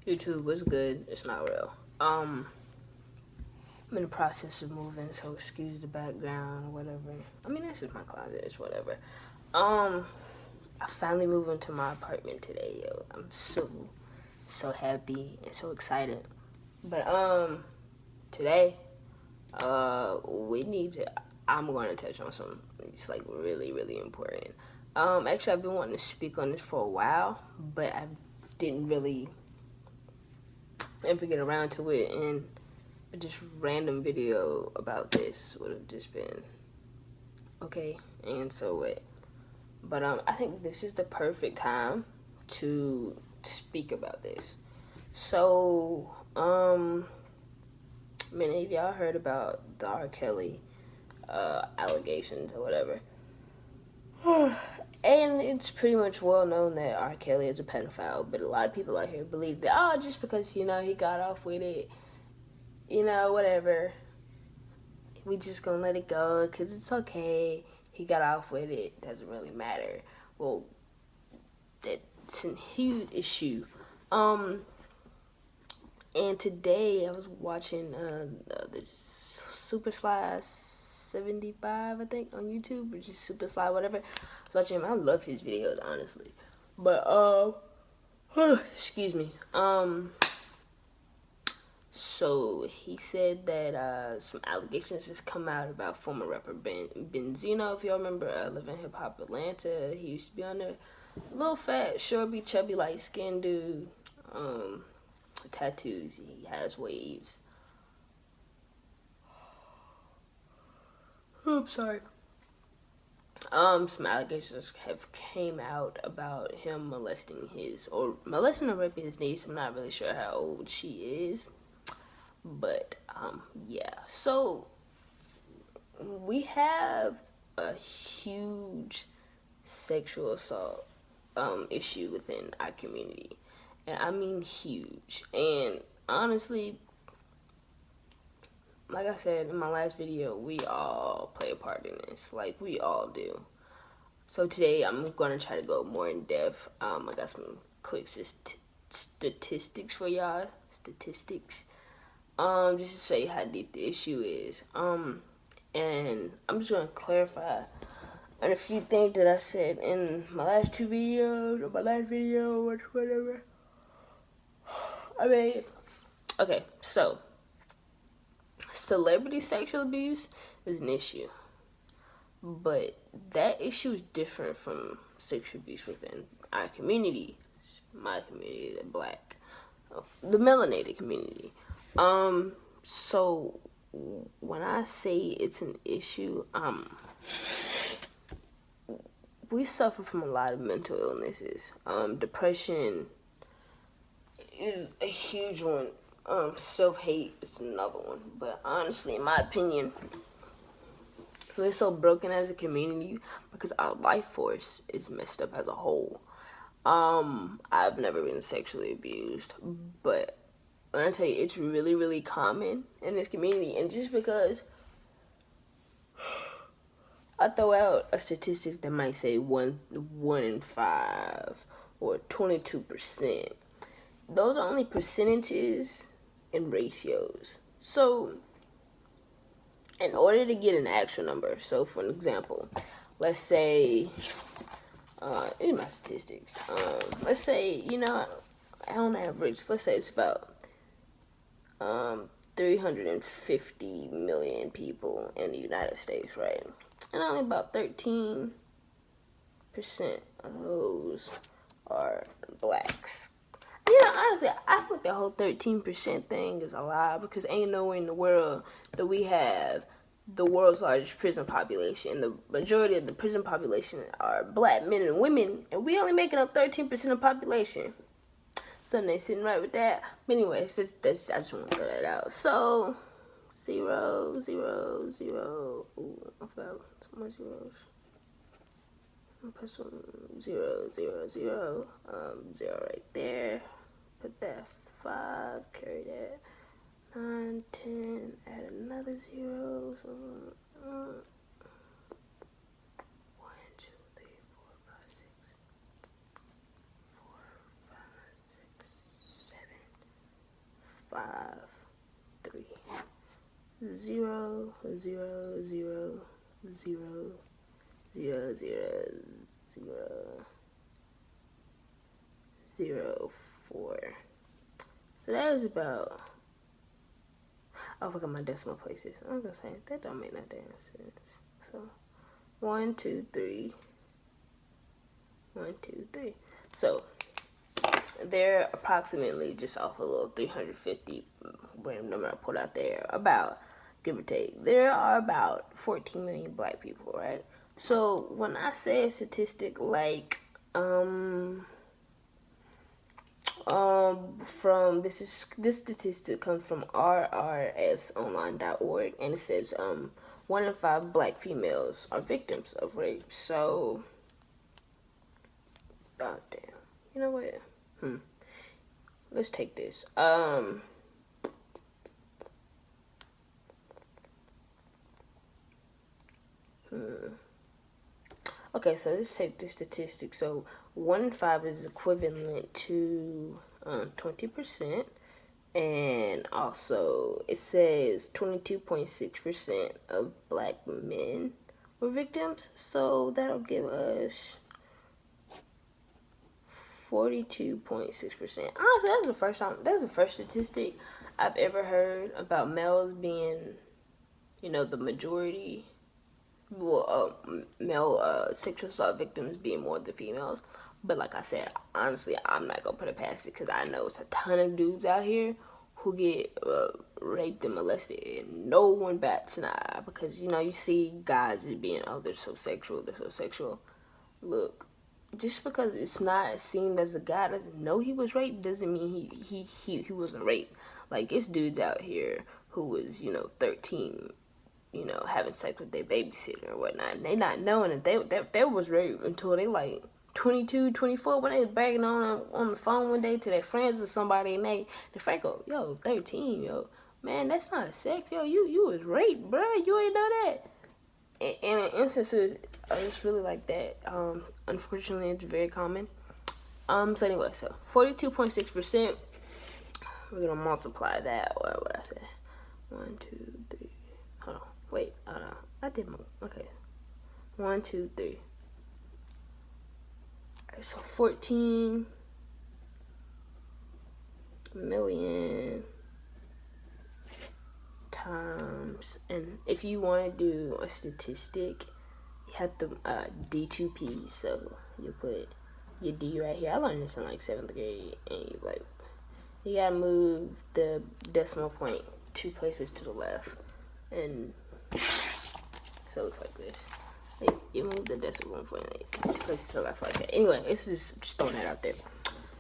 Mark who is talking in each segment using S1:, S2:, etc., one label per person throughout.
S1: YouTube was good. It's not real. I'm in the process of moving, so excuse the background or whatever. I mean, that's just my closet. It's whatever. I finally moved into my apartment today, yo. I'm so happy and so excited. But today, we need to. I'm going to touch on something. It's like really, really important. Actually, I've been wanting to speak on this for a while, but I didn't really ever get around to it, and just random video about this would have just been okay. And so what? But I think this is the perfect time to speak about this. So many of y'all heard about the R. Kelly allegations or whatever. And it's pretty much well known that R. Kelly is a pedophile, but a lot of people out here believe that, oh, just because, he got off with it, whatever, we just gonna let it go because it's okay. He got off with it, doesn't really matter. Well, that's a huge issue. And today I was watching this Super Sly 75, I think, on YouTube, or just Super Sly, whatever. I was watching him. I love his videos, honestly. But excuse me. So he said that some allegations just come out about former rapper Benzino. If y'all remember Love and Hip Hop Atlanta, he used to be on there. Little fat, shorty, chubby, light skinned dude. Tattoos. He has waves. I'm sorry. Some allegations have came out about him molesting or raping his niece. I'm not really sure how old she is. But yeah, so we have a huge sexual assault issue within our community, and I mean huge. And honestly, like I said in my last video, we all play a part in this. Like, we all do. So today I'm gonna try to go more in depth. I got some quick statistics for y'all. Just to show you how deep the issue is. And I'm just gonna clarify on a few things that I said in my last two videos, or my last video, or whatever. I mean, okay, so celebrity sexual abuse is an issue, but that issue is different from sexual abuse within our community, my community, the black, the melanated community. So when I say it's an issue, we suffer from a lot of mental illnesses. Depression is a huge one. Self-hate is another one. But honestly, in my opinion, we're so broken as a community because our life force is messed up as a whole. I've never been sexually abused, but when I tell you, it's really, really common in this community. And just because I throw out a statistic that might say one in 5 or 22%, those are only percentages and ratios. So in order to get an actual number, so for an example, let's say, in my statistics, let's say, on average, let's say it's about 350 million people in the United States, right? And only about 13% of those are blacks. Honestly, I think the whole 13% thing is a lie, because ain't nowhere in the world that we have the world's largest prison population. The majority of the prison population are black men and women, and we only making up 13% of the population. Something ain't sitting right with that. But anyways, that's I just want to throw that out. So 0, 0, 0. Ooh, I forgot some more zeros. I'll put some 0, 0, 0. 0 right there. Put that 5. Carry that 9, 10. Add another 0. So 1, 2, 3, 4, 5, 6, 4, 5, 6, 7. 5, 3, 0, 0, 0, 0, 0, 0, 0, 4. So that is about, I forgot my decimal places. I'm gonna say that don't make no damn sense. So 1, 2, 3, 1, 2, 3. So they're approximately just off a little 350 random number I put out there, about, give or take. There are about 14 million black people, right? So when I say a statistic like from this statistic comes from rrsonline.org, and it says 1 in 5 black females are victims of rape. So oh damn, you know what? Let's take this. Okay, so let's take the statistic. So 1 in 5 is equivalent to 20%. And also, it says 22.6% of black men were victims. So that'll give us 42.6%. Honestly, that's the first statistic I've ever heard about males being, the majority. Well, male sexual assault victims being more than females. But like I said, honestly, I'm not gonna put it past it, because I know it's a ton of dudes out here who get raped and molested, and no one bats an eye, because you see guys as being, oh, they're so sexual. Look, just because it's not seen as a guy doesn't know he was raped doesn't mean he wasn't raped. Like, it's dudes out here who was 13, having sex with their babysitter or whatnot, and they not knowing that they was raped until they like 22, 24, when they was bragging on the phone one day to their friends or somebody, and the friend go, yo, 13, yo, man, that's not sex, yo, you was raped, bro, you ain't know that. And in instances, it's really like that. Unfortunately, it's very common. So anyway, so 42.6%. We're gonna multiply that. What would I say? 1, 2, 3. Hold on. Wait. Hold on. I did more. Okay. 1, 2, 3. Alright, so 14 million times, and if you want to do a statistic, you have to D2P. So you put your D right here. I learned this in like 7th grade, and you gotta move the decimal point 2 places to the left, and so it looks like this. You move the decimal point like 2 places to the left like that. Anyway, it's just throwing that out there.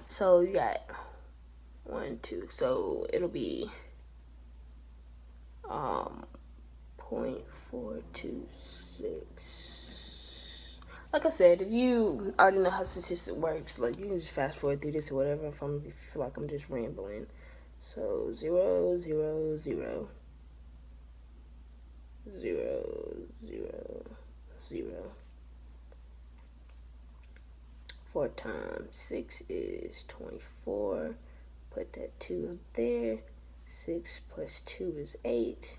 S1: So you got 1, 2. So it'll be 0.426. Like I said, if you already know how statistics works, like, you can just fast forward through this or whatever if you feel like I'm just rambling. So 0, 0, 0, 0, 0, 0. 4 times 6 is 24. Put that 2 up there. 6 plus 2 is 8.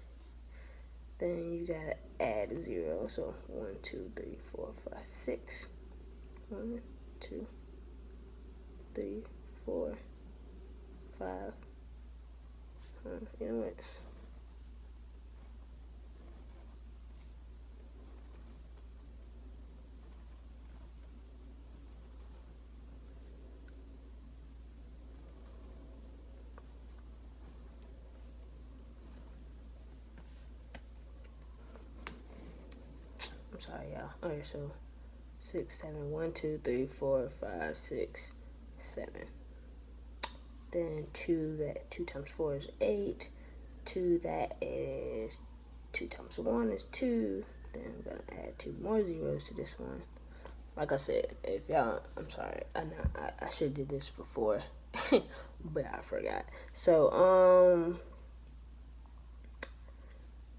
S1: Then you gotta add a 0. So 1, 2, 3, 4, 5, 6. 1, 2, 3, 4, 5. You know what? I'm sorry, y'all. Alright, so 6, 7, 1, 2, 3, 4, 5, 6, 7. Then 2 times 4 is 8. 2 that is 2 times 1 is 2. Then I'm gonna add 2 more zeros to this one. Like I said, if y'all, I'm sorry, I know I should have did this before, but I forgot. So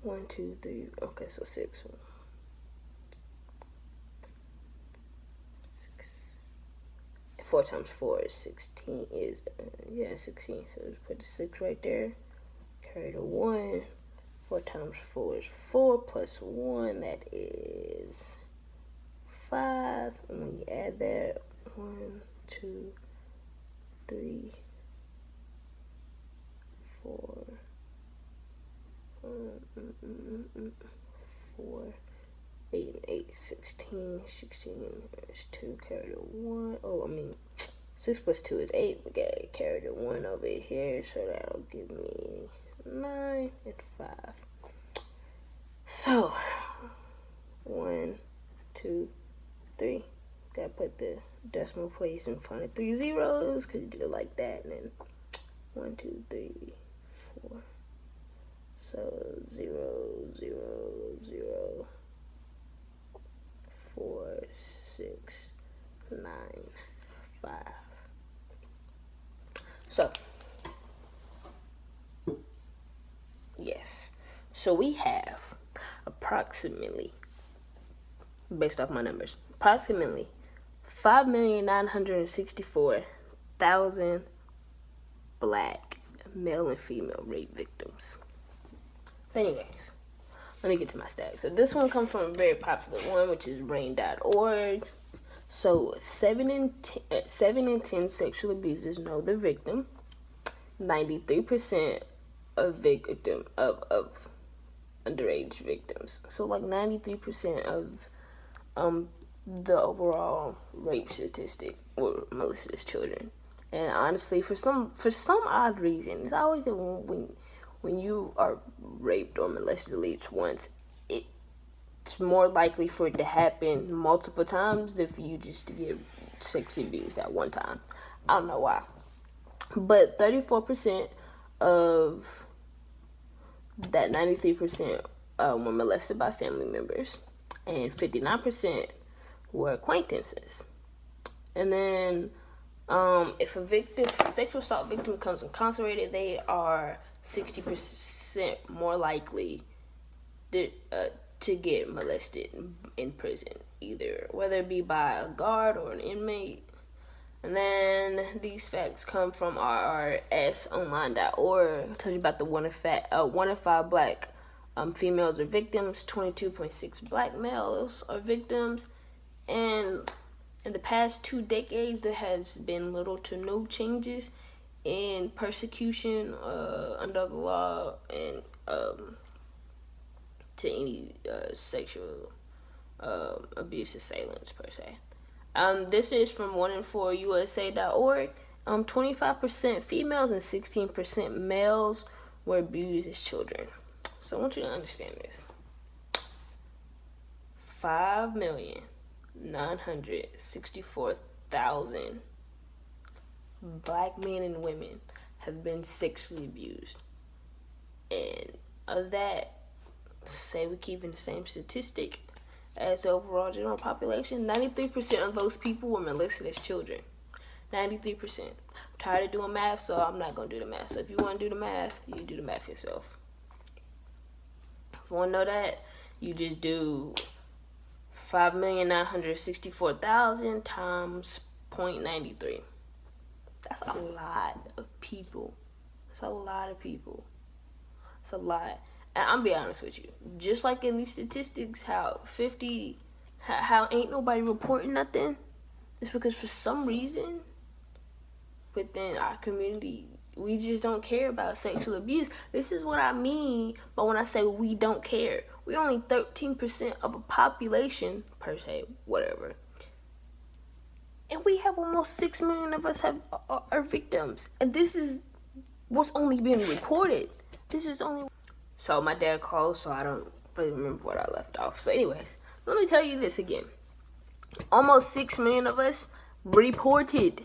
S1: 1, 2, 3. Okay, so 6. 4 times 4 is 16. 16. So just put the 6 right there. Carry the 1. 4 times 4 is 4 plus 1. That is 5. And when you add that, 1, 2, 3, 4, 4, 8 and 8, 16. 16 is 2, carry the 1. 6 plus 2 is 8. We gotta carry the 1 over here, so that'll give me 9 and 5. So, 1, 2, 3. Gotta put the decimal place in front of 3 zeros, because you do it like that, and then 1, 2, 3, 4. So 0, 0, 0, 4, 6, 9, 5. So, yes. So we have approximately, based off my numbers, approximately 5,964,000 black male and female rape victims. So anyways, let me get to my stats. So this one comes from a very popular one, which is RAINN.org. So 7 in 10 sexual abusers know the victim. 93% of underage victims. So like 93% of the overall rape statistic were molested children. And honestly, for some odd reason, it's always that when you are raped or molested at least once, it's more likely for it to happen multiple times than for you just to get sexually abused at one time. I don't know why. But 34% of that 93% were molested by family members, and 59% were acquaintances. And then if a sexual assault victim becomes incarcerated, they are 60% more likely to get molested in prison, whether it be by a guard or an inmate. And then these facts come from RRSonline.org. I told you about the 1 in 5 black females are victims, 22.6 black males are victims, and in the past 2 decades, there has been little to no changes in persecution under the law and to any sexual abuse assailants per se. This is from 1in4USA.org. 25% females and 16% males were abused as children. So I want you to understand this. 5,964,000 black men and women have been sexually abused. And of that, say we keep in the same statistic as the overall general population, 93% of those people were molested as children. 93%. I'm tired of doing math, so I'm not going to do the math. So if you want to do the math, you do the math yourself. If you want to know that, you just do 5,964,000 times 0.93. That's a lot of people. That's a lot of people. It's a lot. And I'm be honest with you. Just like in these statistics, how ain't nobody reporting nothing, it's because for some reason within our community, we just don't care about sexual abuse. This is what I mean but when I say we don't care. We're only 13% of a population, per se, whatever. And we have almost 6 million of us are victims. And this is what's only being reported. This is only... So my dad called, so I don't really remember what I left off. So anyways, let me tell you this again. Almost 6 million of us reported.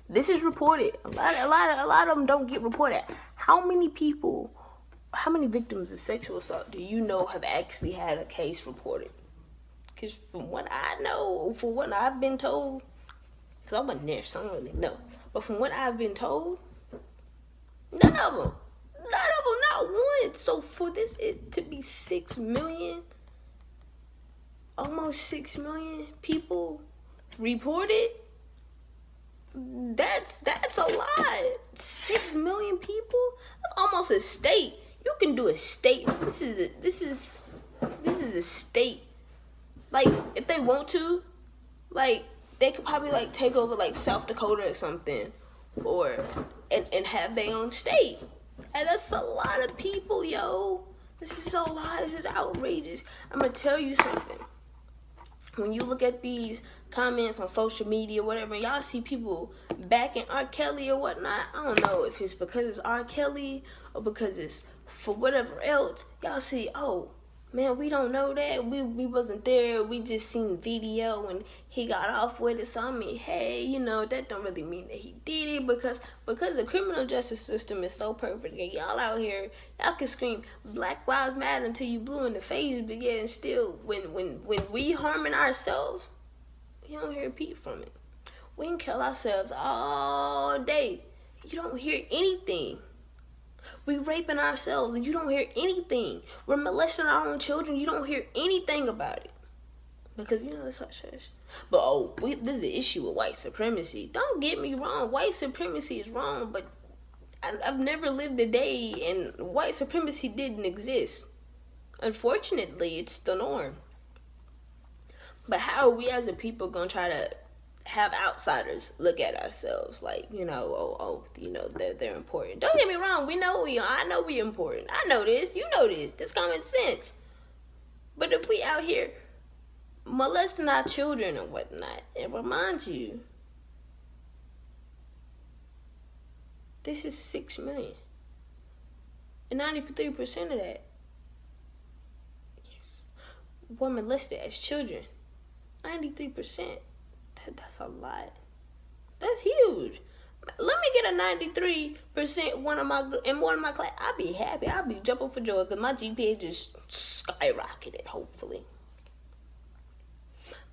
S1: This is reported. A lot of them don't get reported. How many victims of sexual assault do you know have actually had a case reported? Because from what I know, from what I've been told, because I wasn't there, so I don't really know. But from what I've been told, none of them, not one. So for it to be 6 million, almost 6 million people reported, that's a lot. 6 million people? That's almost a state. You can do a state. This is a state. Like, if they want to, like, they could probably like take over like South Dakota or something, or and have their own state. And that's a lot of people, yo. This is a lot. This is outrageous. I'm gonna tell you something. When you look at these comments on social media, whatever, y'all see people backing R. Kelly or whatnot. I don't know if it's because it's R. Kelly or because it's for whatever else. Y'all see, oh, man, we don't know that. We wasn't there. We just seen video and he got off with it. So, I mean, hey, you know, that don't really mean that he did it because the criminal justice system is so perfect. And y'all out here, y'all can scream Black Lives Matter until you blue in the face, but yeah, and still, when we harming ourselves, you don't hear a peep from it. We can kill ourselves all day. You don't hear anything. We raping ourselves and you don't hear anything. We're molesting our own children. You don't hear anything about it. Because, you know, it's hush hush. But, this is an issue with white supremacy. Don't get me wrong. White supremacy is wrong, but I've never lived a day and white supremacy didn't exist. Unfortunately, it's the norm. But how are we as a people going to try to have outsiders look at ourselves like, you know, you know, they're important. Don't get me wrong, we know we are. I know we important. I know this, you know this. This common sense. But if we out here molesting our children and whatnot, and remind you, this is 6 million. And 93% of that were molested as children. 93%. That's a lot. That's huge. Let me get a 93% in one of my class. I'd be happy. I'd be jumping for joy because my GPA just skyrocketed, hopefully.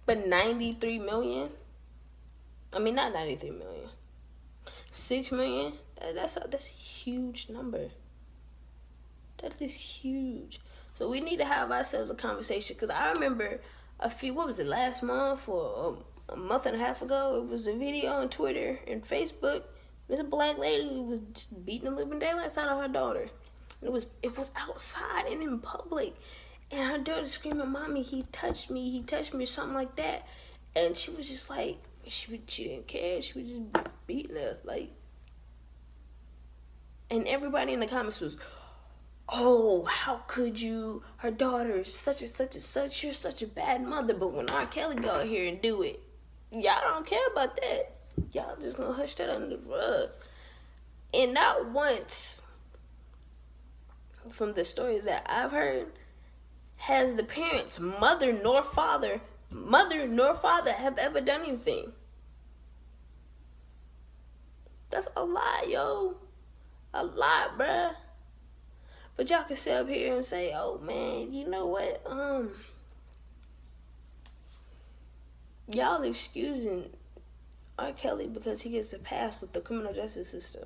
S1: But 93 million? I mean, not 93 million. 6 million? That's a huge number. That is huge. So we need to have ourselves a conversation because I remember last month or a month and a half ago, it was a video on Twitter and Facebook. There's a black lady who was just beating the living daylights out of her daughter. It was outside and in public. And her daughter screaming, "Mommy, he touched me," or something like that. And she was just like, she didn't care. She was just beating her. Like, and everybody in the comments was, "Oh, how could you? Her daughter is such and such and such. You're such a bad mother." But when R. Kelly go out here and do it, y'all don't care about that. Y'all just gonna hush that under the rug. And not once, from the stories that I've heard, has the parents, mother nor father, have ever done anything. That's a lot, yo. A lot, bruh. But y'all can sit up here and say, "Oh man, you know what? Y'all excusing R. Kelly because he gets a pass with the criminal justice system,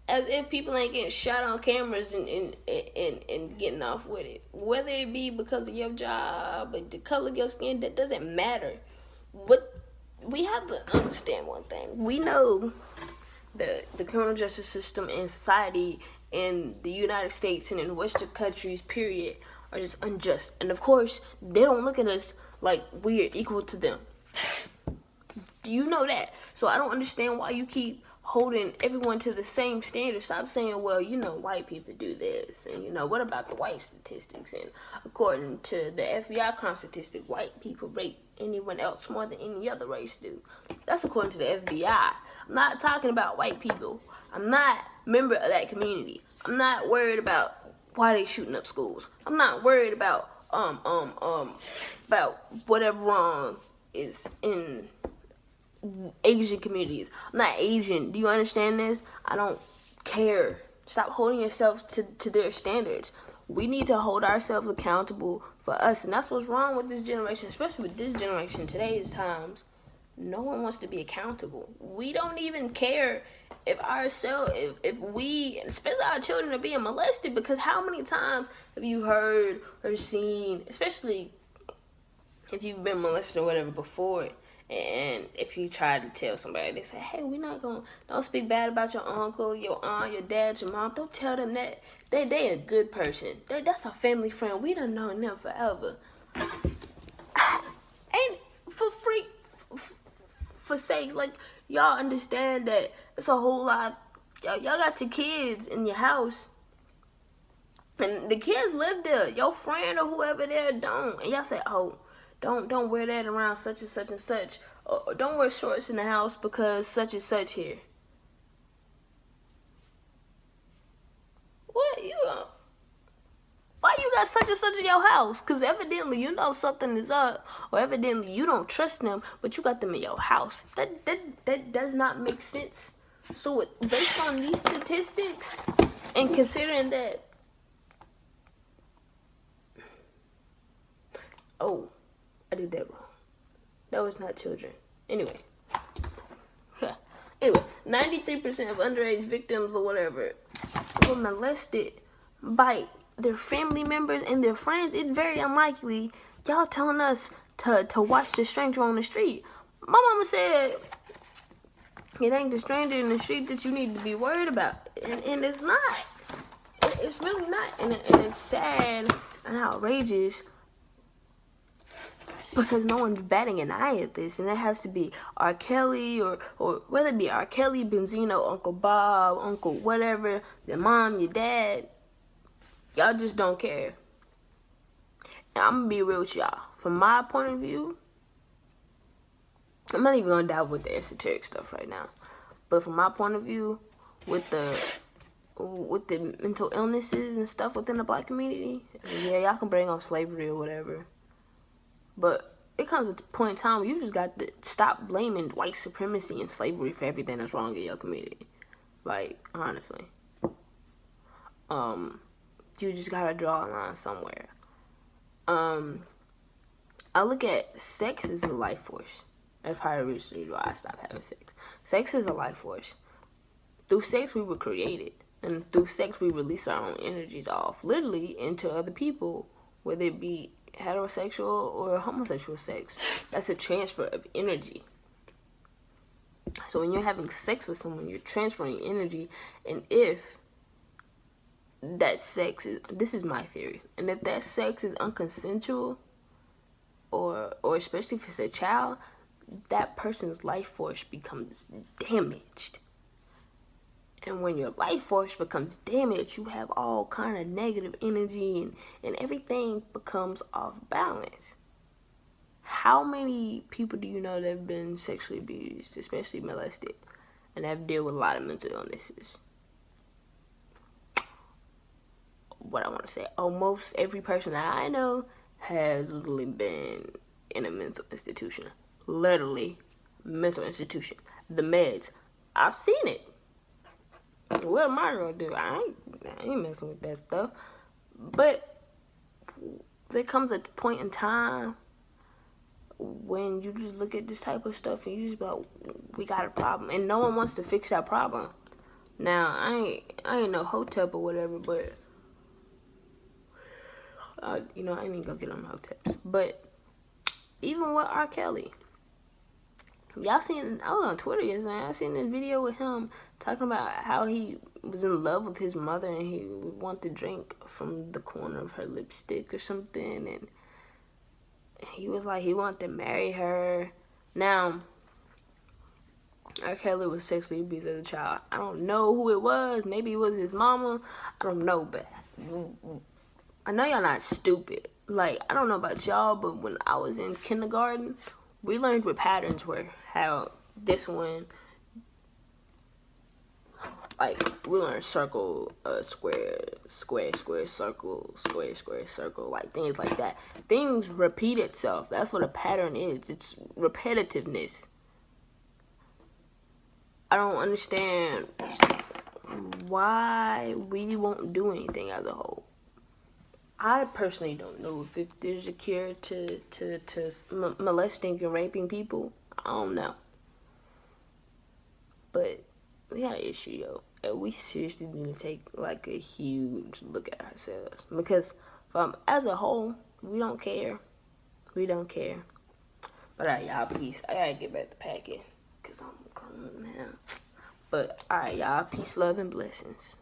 S1: as if people ain't getting shot on cameras and getting off with it. Whether it be because of your job or the color of your skin, that doesn't matter. What we have to understand one thing: we know that the criminal justice system and society in the United States and in Western countries, period, are just unjust. And of course, they don't look at us like we are equal to them. Do you know that? So I don't understand why you keep holding everyone to the same standard. Stop saying, well, you know, white people do this. And, you know, what about the white statistics? And according to the FBI crime statistic, white people rape anyone else more than any other race do. That's according to the FBI. I'm not talking about white people. I'm not a member of that community. I'm not worried about why they shooting up schools. I'm not worried about whatever wrong is in Asian communities. I'm not Asian. Do you understand this? I don't care. Stop holding yourself to their standards. We need to hold ourselves accountable for us, and that's what's wrong with this generation, especially with this generation, today's times. No one wants to be accountable. We don't even care if we, especially our children, are being molested, because how many times have you heard or seen, especially if you've been molested or whatever before, And if you try to tell somebody, they say, hey, we're not going to, don't speak bad about your uncle, your aunt, your dad, your mom. Don't tell them that. They a good person. That's a family friend. We done known them forever. Ain't for free, for sakes, like, y'all understand that it's a whole lot. Y'all got your kids in your house. And the kids live there. Your friend or whoever there don't. And y'all say, oh, don't wear that around such and such and such. Or don't wear shorts in the house because such and such here. What why you got such and such in your house? Because evidently you know something is up, or evidently you don't trust them, but you got them in your house. That does not make sense. So based on these statistics, and considering that, oh, I did that wrong. That was not children. Anyway. Anyway, 93% of underage victims or whatever were molested by their family members and their friends. It's very unlikely. Y'all telling us to watch the stranger on the street. My mama said it ain't the stranger in the street that you need to be worried about. And it's not. It's really not. And it's sad and outrageous because no one's batting an eye at this, and it has to be R. Kelly or whether it be R. Kelly, Benzino, Uncle Bob, Uncle whatever, your mom, your dad, y'all just don't care. And I'm gonna be real with y'all. From my point of view, I'm not even gonna dive with the esoteric stuff right now, but from my point of view, with the mental illnesses and stuff within the black community, yeah, y'all can bring on slavery or whatever. But it comes at a point in time where you just got to stop blaming white supremacy and slavery for everything that's wrong in your community. Like, honestly. You just gotta draw a line somewhere. I look at sex as a life force. That's part of the reason why I stopped having sex. Sex is a life force. Through sex, we were created. And through sex, we release our own energies off, literally, into other people, whether it be heterosexual or homosexual sex. That's a transfer of energy. So when you're having sex with someone, you're transferring energy. And if that sex is, this is my theory, and if that sex is unconsensual, or especially if it's a child, that person's life force becomes damaged. And when your life force becomes damaged, you have all kind of negative energy, and everything becomes off balance. How many people do you know that have been sexually abused, especially molested, and have dealt with a lot of mental illnesses? What I want to say, almost every person that I know has literally been in a mental institution. Literally, mental institution. The meds. I've seen it. What am I gonna do? I ain't messing with that stuff. But there comes a point in time when you just look at this type of stuff and you just be like, we got a problem, and no one wants to fix that problem. Now, I ain't no hotep or whatever, but I ain't even gonna get on hoteps. But even with R. Kelly, y'all seen, I was on Twitter yesterday, I seen this video with him talking about how he was in love with his mother and he would want to drink from the corner of her lipstick or something, and he was like he wanted to marry her. Now, R. Kelly was sexually abused as a child. I don't know who it was. Maybe it was his mama. I don't know, but I know y'all not stupid. Like, I don't know about y'all, but when I was in kindergarten, we learned what patterns were. How this one, like, we learned circle, square, square, square, circle, square, square, circle, like things like that. Things repeat itself. That's what a pattern is. It's repetitiveness. I don't understand why we won't do anything as a whole. I personally don't know if there's a cure to molesting and raping people. I don't know. But we got an issue, yo. And we seriously need to take, like, a huge look at ourselves. Because as a whole, we don't care. We don't care. But alright, y'all, peace. I gotta get back to packing because I'm grown now. But alright, y'all, peace, love, and blessings.